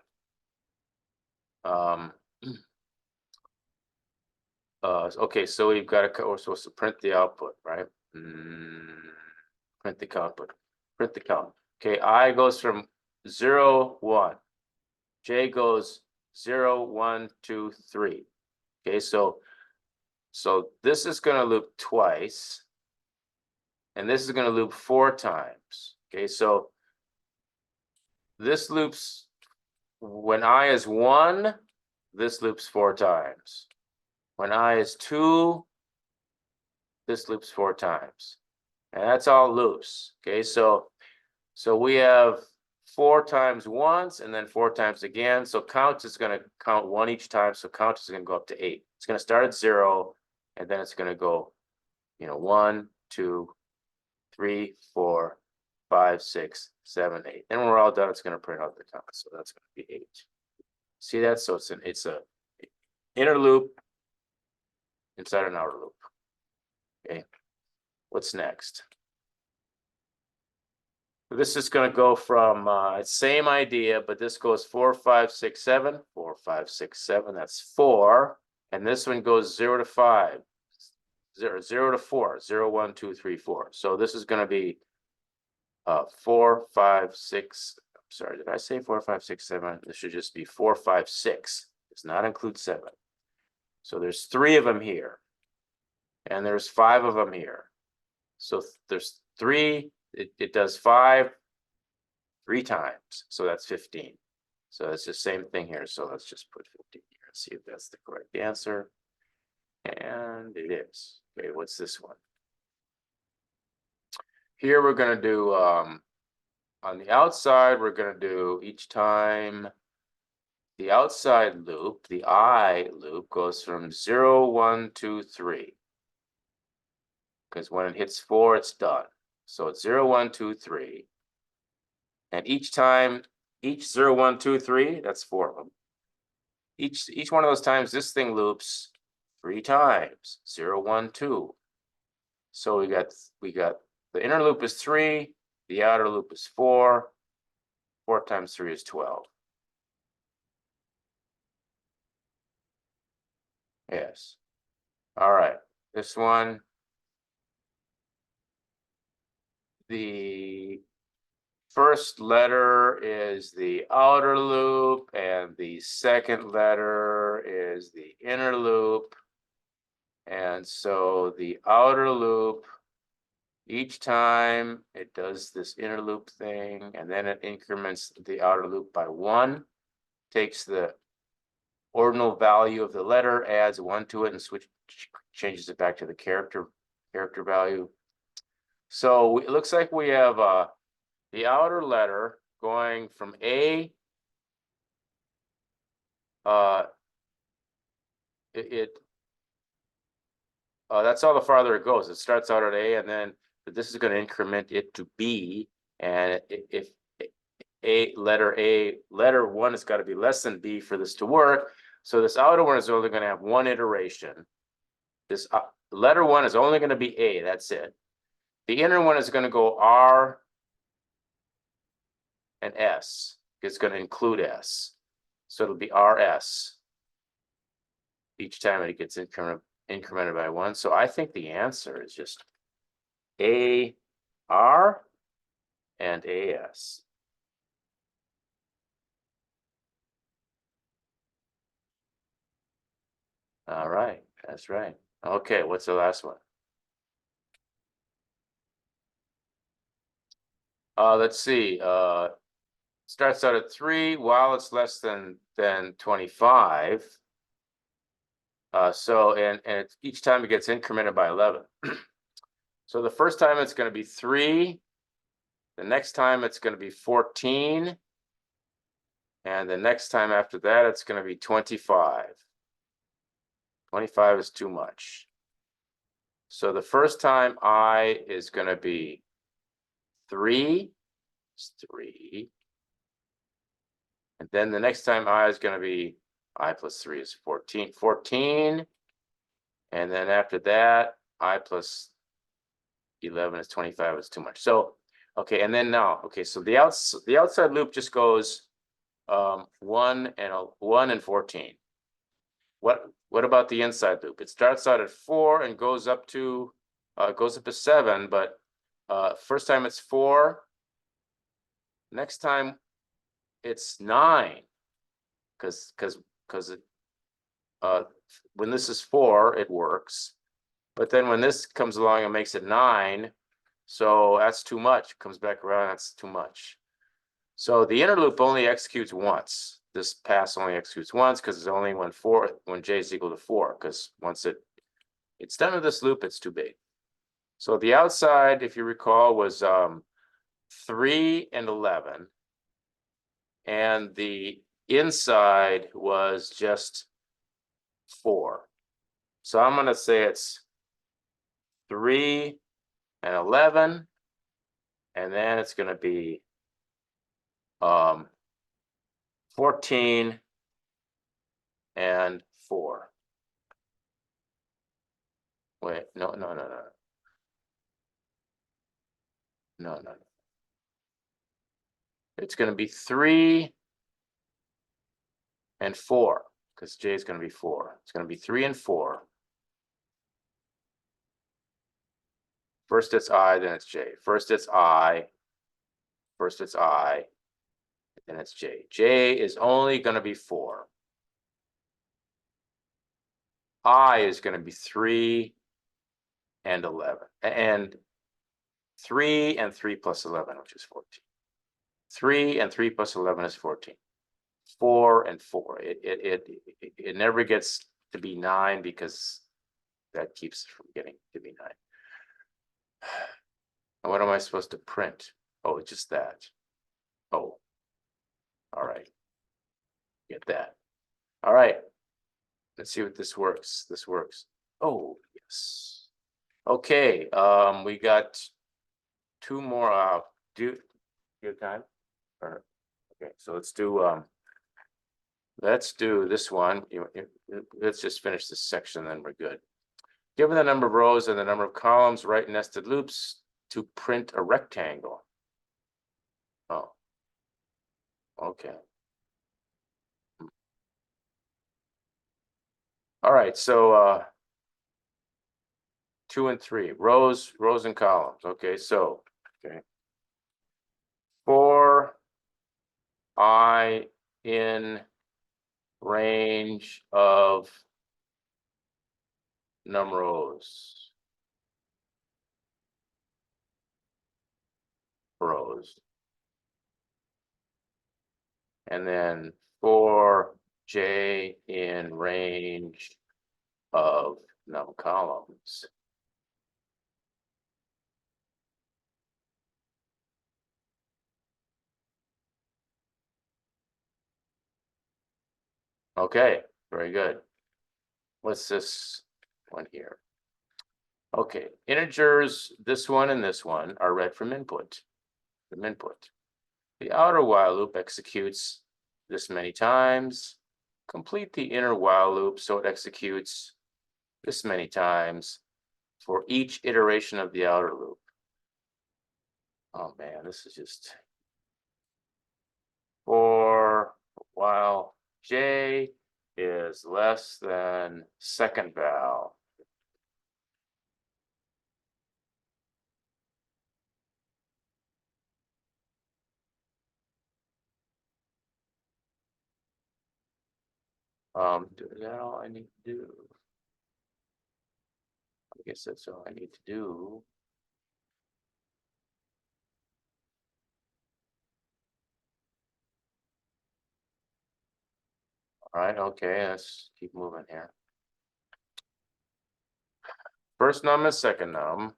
Okay, so we've got we're supposed to print the output, right? Print the output. Print the count. Okay, I goes from 0, 1. J goes 0, 1, 2, 3. Okay, so this is going to loop twice, and this is going to loop 4 times. Okay, so this loops when I is 1, this loops 4 times. When I is 2, this loops 4 times. And that's all loops. Okay, so we have 4 times once and then 4 times again. So count is going to count 1 each time. So count is going to go up to 8. It's going to start at 0, and then it's going to go, you know, 1, 2, 3, 4, 5, 6, 7, 8. Then when we're all done, it's going to print out the count. So that's going to be 8. See that? So it's a inner loop inside an outer loop. Okay. What's next? This is going to go from same idea, but this goes 4, 5, 6, 7, 4, 5, 6, 7. That's 4, and this one goes 0 to 5, 0 to 4, 0, 1, 2, 3, 4. So this is going to be 4, 5, 6. I'm sorry, did I say 4, 5, 6, 7? This should just be 4, 5, 6. Does not include 7. So there's 3 of them here, and there's 5 of them here. So there's 3. It does 5 3 times, so that's 15. So it's the same thing here. So let's just put 15 here and see if that's the correct answer. And it is. Okay, what's this one? Here we're going to do on the outside, we're going to do each time the outside loop, the I loop goes from 0, 1, 2, 3. Because when it hits 4, it's done. So it's 0, 1, 2, 3. And each time, each 0, 1, 2, 3, that's 4 of them. Each one of those times, this thing loops 3 times, 0, 1, 2. So we got the inner loop is 3, the outer loop is 4. 4 times 3 is 12. Yes. All right. This one, the first letter is the outer loop, and the second letter is the inner loop. And so the outer loop, each time it does this inner loop thing, and then it increments the outer loop by 1, takes the ordinal value of the letter, adds 1 to it, and changes it back to the character value. So it looks like we have the outer letter going from A. That's all the farther it goes. It starts out at A, and then this is going to increment it to B. And if letter 1 has got to be less than B for this to work. So this outer one is only going to have 1 iteration. This letter 1 is only going to be A. That's it. The inner one is going to go R and S. It's going to include S. So it'll be RS each time it gets incremented by 1. So I think the answer is just AR and AS. All right, that's right. Okay, what's the last one? Let's see. Starts out at 3 while it's less than 25. So and each time it gets incremented by 11. So the first time it's going to be 3. The next time it's going to be 14. And the next time after that, it's going to be 25. 25 is too much. So the first time I is going to be 3. It's 3. And then the next time I is going to be I plus 3 is 14. 14. And then after that, I plus 11 is 25 is too much. So, okay, and then now, okay, so the outside loop just goes 1 and 14. What about the inside loop? It starts out at 4 and goes up to 7, but first time it's 4. Next time it's 9, because when this is 4, it works. But then when this comes along and makes it 9, so that's too much. It comes back around, that's too much. So the inner loop only executes once. This pass only executes once because it's only when j is equal to 4. Because once it's done with this loop, it's too big. So the outside, if you recall, was 3 and 11, and the inside was just 4. So I'm going to say it's 3 and 11, and then it's going to be 14 and 4. Wait, no. It's going to be 3 and 4 because j is going to be 4. It's going to be 3 and 4. First it's I, then it's j. First it's I, then it's j. J is only going to be 4. I is going to be 3 and 11. And 3 and 3 plus 11, which is 14. 3 and 3 plus 11 is 14. 4 and 4. It never gets to be 9 because that keeps from getting to be 9. And what am I supposed to print? Oh, it's just that. Oh, all right. Get that. All right. Let's see what this works. This works. Oh, yes. Okay. We got 2 more. Do you have time? Or, okay, so let's do this one. Let's just finish this section, then we're good. Given the number of rows and the number of columns, write nested loops to print a rectangle. Oh, okay. All right, so 2 and 3, rows and columns. Okay, so for I in range of numbers rows, and then for j in range of num columns. Okay, very good. What's this one here? Okay, integers, this one and this one are read from input. The outer while loop executes this many times. Complete the inner while loop so it executes this many times for each iteration of the outer loop. Oh man, this is just for while j is less than second val. Is that all I need to do? I guess that's all I need to do. All right, okay, let's keep moving here. First num is second num.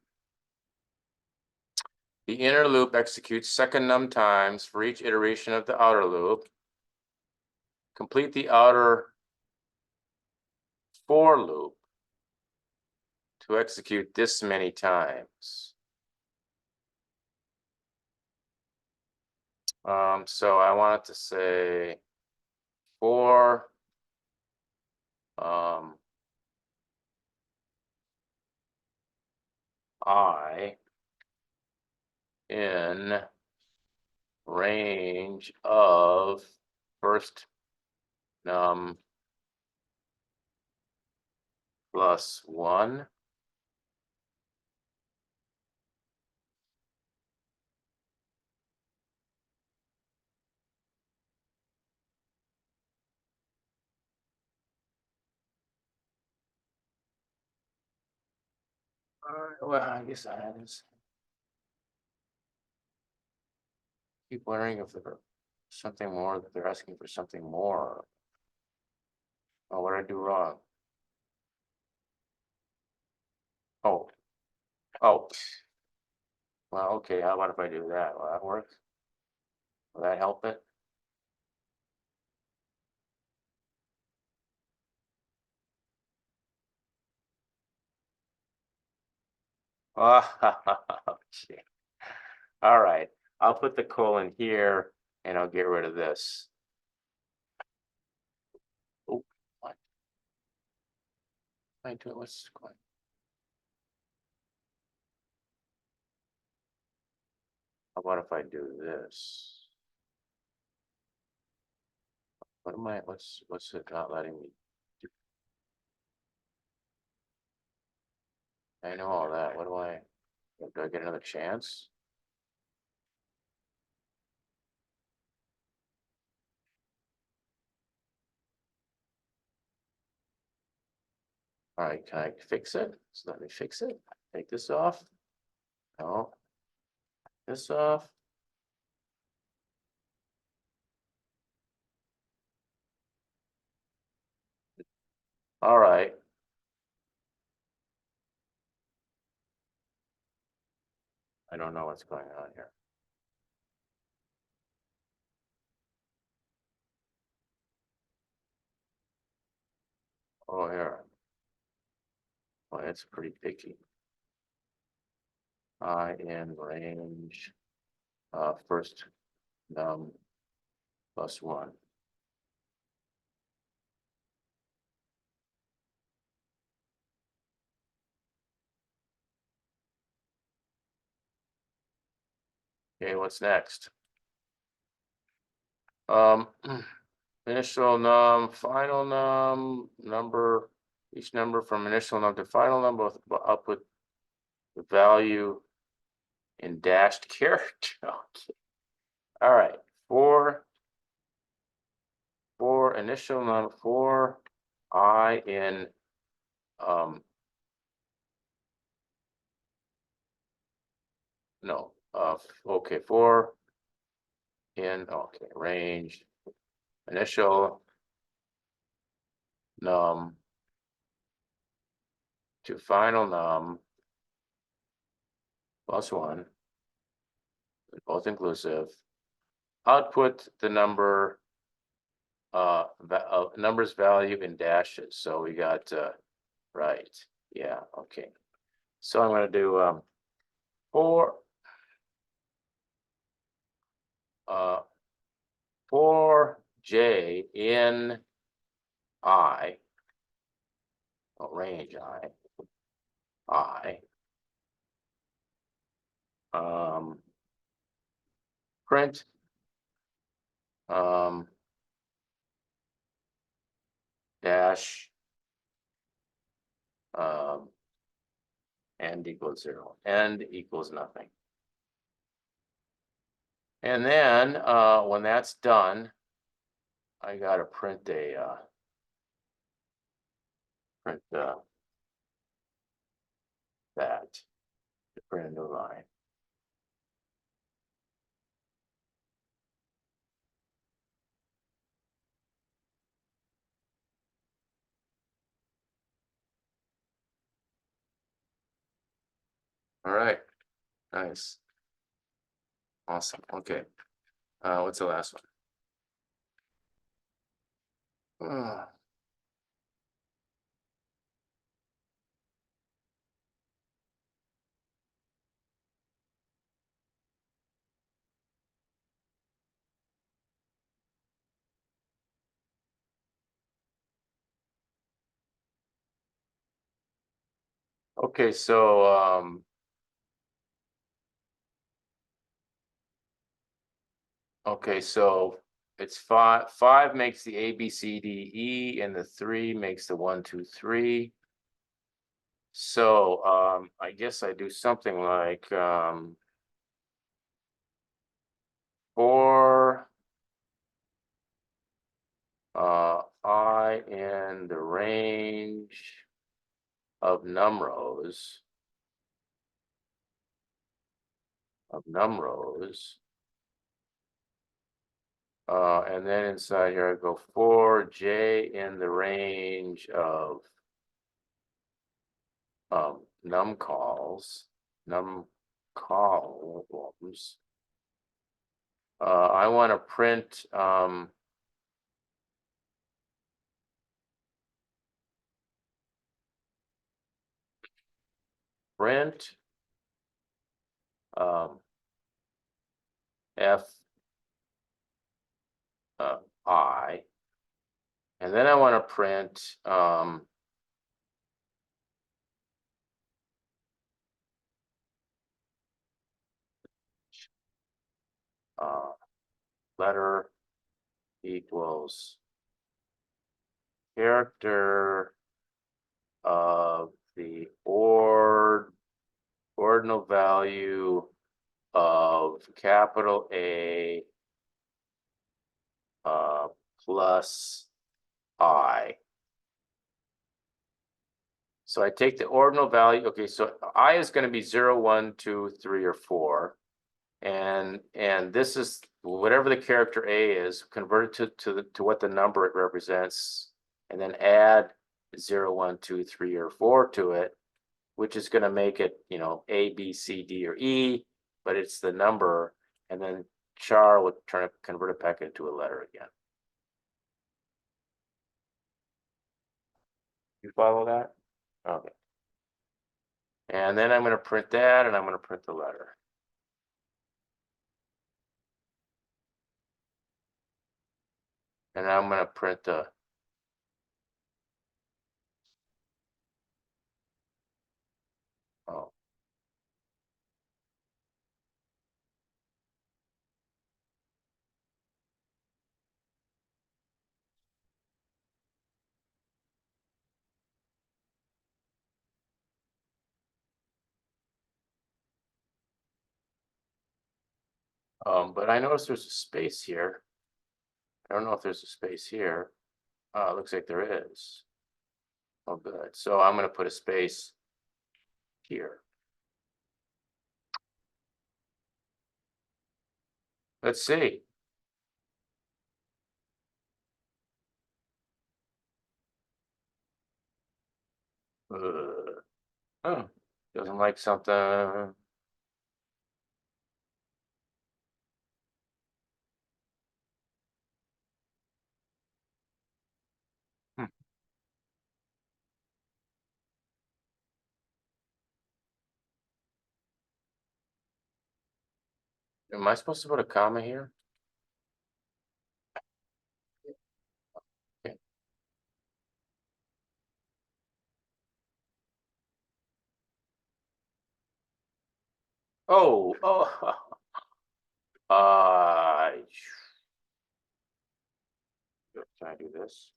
The inner loop executes second num times for each iteration of the outer loop. Complete the outer for loop to execute this many times. So I want to say for I in range of first num plus 1. Well, I guess I just keep wondering if there's something more, that they're asking for something more. Oh, what did I do wrong? Oh, oh. Well, okay, how about if I do that? Will that work? Will that help it? Okay. All right, I'll put the colon here and I'll get rid of this. Oh, what? I do it. What's going? How about if I do this? What am I? What's it not letting me do? I know all that. What do I get another chance? All right, can I fix it? So let me fix it. Take this off. No. This off. All right. I don't know what's going on here. Oh, here. Well, it's pretty picky. I in range first num plus 1. Okay, what's next? Initial num, final num, number, each number from initial num to final number, output the value in dashed character. Okay. All right, for initial num, for I in no, okay, for in, okay, range, initial num to final num plus 1, both inclusive, output the number, numbers value in dashes. So we got, right, yeah, okay. So I'm gonna do, for j in I, range I, print dash end equals 0, end equals nothing. And then when that's done, I gotta print a that to print a new line. All right, nice, awesome. Okay, what's the last one? Okay, so okay, so it's five makes the A, B, C, D, E, and the 3 makes the 1, 2, 3. So I guess I do something like 4 I in the range of num rows and then inside here I go 4 J in the range of num columns. I want to print F I, and then I want to print letter equals character of the ordinal value of capital A plus I. So I take the ordinal value. Okay, so I is going to be 0, 1, 2, 3, or 4. And this is whatever the character A is, convert it to what the number it represents, and then add 0, 1, 2, 3, or 4 to it, which is going to make it, you know, A, B, C, D, or E, but it's the number, and then char would convert it back into a letter again. You follow that? Okay. And then I'm going to print that, and I'm going to print the letter. And I'm going to print the but I notice there's a space here. I don't know if there's a space here. Looks like there is. Oh, good. So I'm going to put a space here. Let's see. Oh, doesn't like something. Hmm. Am I supposed to put a comma here? Okay. Oh, can I do this?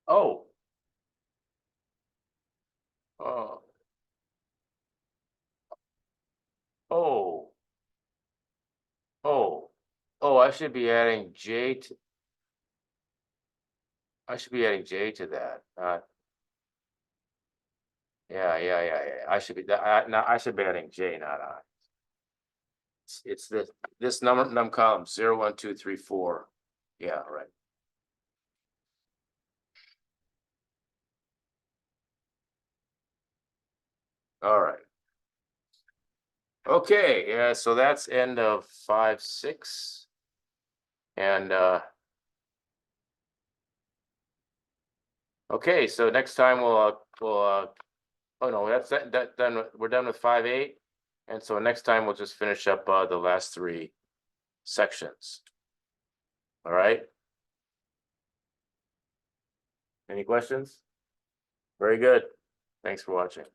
Oh, oh, oh, oh, oh, I should be adding J to, I should be adding J to that. Yeah. I should be that. No, I should be adding J, not I. It's this num column 0, 1, 2, 3, 4. Yeah, right. All right. Okay, yeah, so that's end of 5, 6. And okay, so next time we'll oh no, that's that done. We're done with 5, 8. And so next time we'll just finish up the last three sections. All right. Any questions? Very good. Thanks for watching.